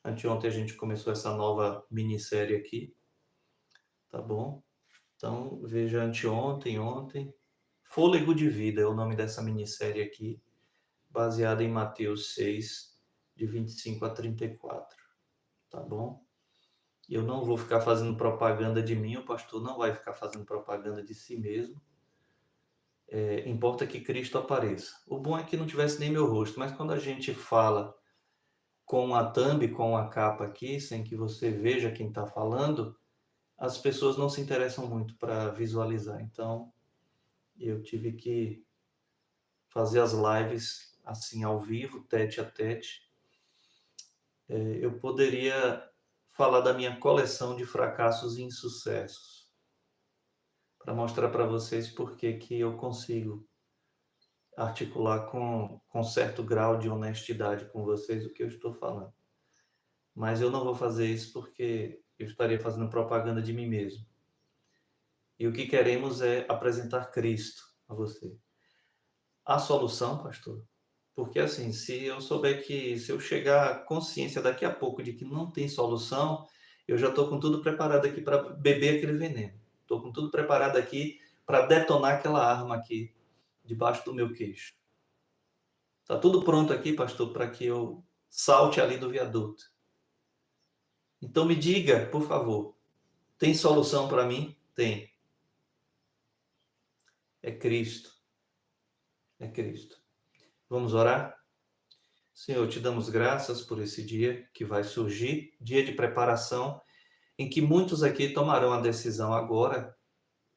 [SPEAKER 1] Anteontem a gente começou essa nova minissérie aqui, tá bom? Então, veja anteontem, ontem. Fôlego de Vida é o nome dessa minissérie aqui, baseada em Mateus 6, de 25 a 34, tá bom? Eu não vou ficar fazendo propaganda de mim, o pastor não vai ficar fazendo propaganda de si mesmo. Importa que Cristo apareça. O bom é que não tivesse nem meu rosto, mas quando a gente fala com a thumb, com a capa aqui, sem que você veja quem está falando, as pessoas não se interessam muito para visualizar. Então, eu tive que fazer as lives assim ao vivo, tete a tete. Eu poderia falar da minha coleção de fracassos e insucessos, para mostrar para vocês por que eu consigo articular com certo grau de honestidade com vocês o que eu estou falando. Mas eu não vou fazer isso porque eu estaria fazendo propaganda de mim mesmo. E o que queremos é apresentar Cristo a você. A solução, pastor? Porque assim, se eu souber que, se eu chegar à consciência daqui a pouco de que não tem solução, eu já estou com tudo preparado aqui para beber aquele veneno. Estou com tudo preparado aqui para detonar aquela arma aqui, debaixo do meu queixo. Está tudo pronto aqui, pastor, para que eu salte ali do viaduto. Então me diga, por favor, tem solução para mim? Tem. É Cristo. É Cristo. Vamos orar? Senhor, te damos graças por esse dia que vai surgir, dia de preparação, em que muitos aqui tomarão a decisão agora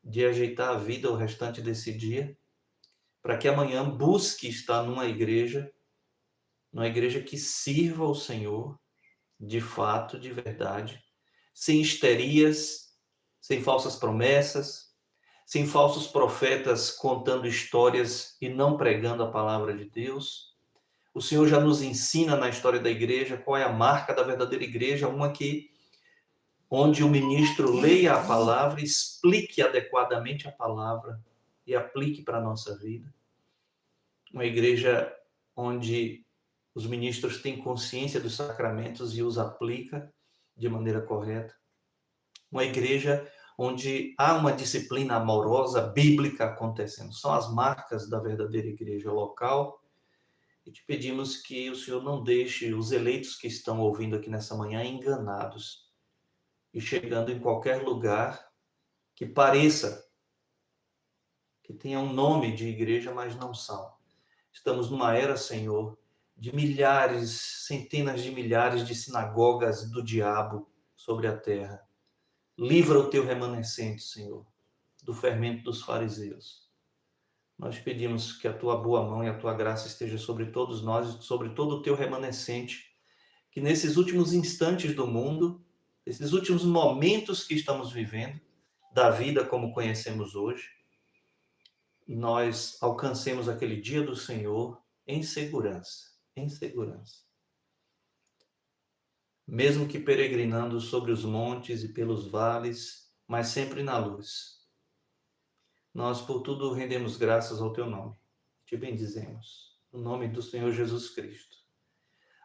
[SPEAKER 1] de ajeitar a vida o restante desse dia, para que amanhã busque estar numa igreja que sirva o Senhor, de fato, de verdade, sem histerias, sem falsas promessas, sem falsos profetas contando histórias e não pregando a palavra de Deus. O Senhor já nos ensina na história da igreja qual é a marca da verdadeira igreja, uma que onde o ministro leia a palavra, explique adequadamente a palavra e aplique para a nossa vida. Uma igreja onde os ministros têm consciência dos sacramentos e os aplica de maneira correta. Uma igreja onde há uma disciplina amorosa, bíblica acontecendo. São as marcas da verdadeira igreja local. E te pedimos que o Senhor não deixe os eleitos que estão ouvindo aqui nessa manhã enganados e chegando em qualquer lugar que pareça que tenha um nome de igreja, mas não são. Estamos numa era, Senhor, de milhares, centenas de milhares de sinagogas do diabo sobre a terra. Livra o teu remanescente, Senhor, do fermento dos fariseus. Nós pedimos que a tua boa mão e a tua graça esteja sobre todos nós, sobre todo o teu remanescente, que nesses últimos instantes do mundo, esses últimos momentos que estamos vivendo, da vida como conhecemos hoje, nós alcancemos aquele dia do Senhor em segurança, em segurança. Mesmo que peregrinando sobre os montes e pelos vales, mas sempre na luz. Nós por tudo rendemos graças ao teu nome. Te bendizemos, no nome do Senhor Jesus Cristo,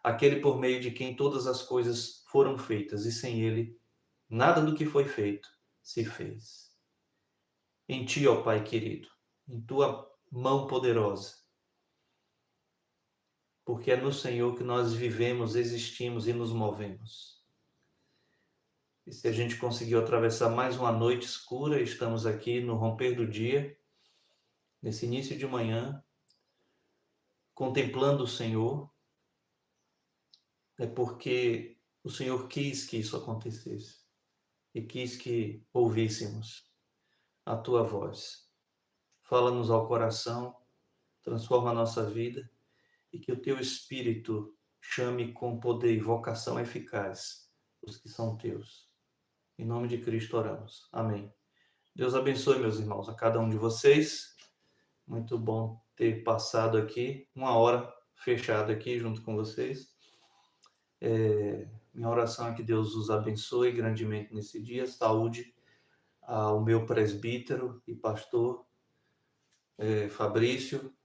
[SPEAKER 1] aquele por meio de quem todas as coisas foram feitas e sem ele, nada do que foi feito se fez. Em ti, ó Pai querido, em tua mão poderosa, porque é no Senhor que nós vivemos, existimos e nos movemos. E se a gente conseguiu atravessar mais uma noite escura, estamos aqui no romper do dia, nesse início de manhã, contemplando o Senhor, é porque o Senhor quis que isso acontecesse e quis que ouvíssemos a tua voz. Fala-nos ao coração, transforma a nossa vida e que o teu Espírito chame com poder e vocação eficaz os que são teus. Em nome de Cristo oramos. Amém. Deus abençoe, meus irmãos, a cada um de vocês. Muito bom ter passado aqui uma hora fechada aqui junto com vocês. Minha oração é que Deus os abençoe grandemente nesse dia. Saúde ao meu presbítero e pastor Fabrício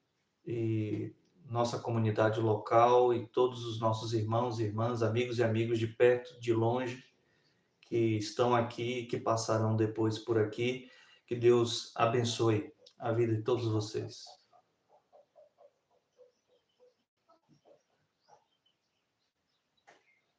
[SPEAKER 1] e nossa comunidade local e todos os nossos irmãos e irmãs, amigos e amigos de perto, de longe, que estão aqui, que passarão depois por aqui. Que Deus abençoe a vida de todos vocês.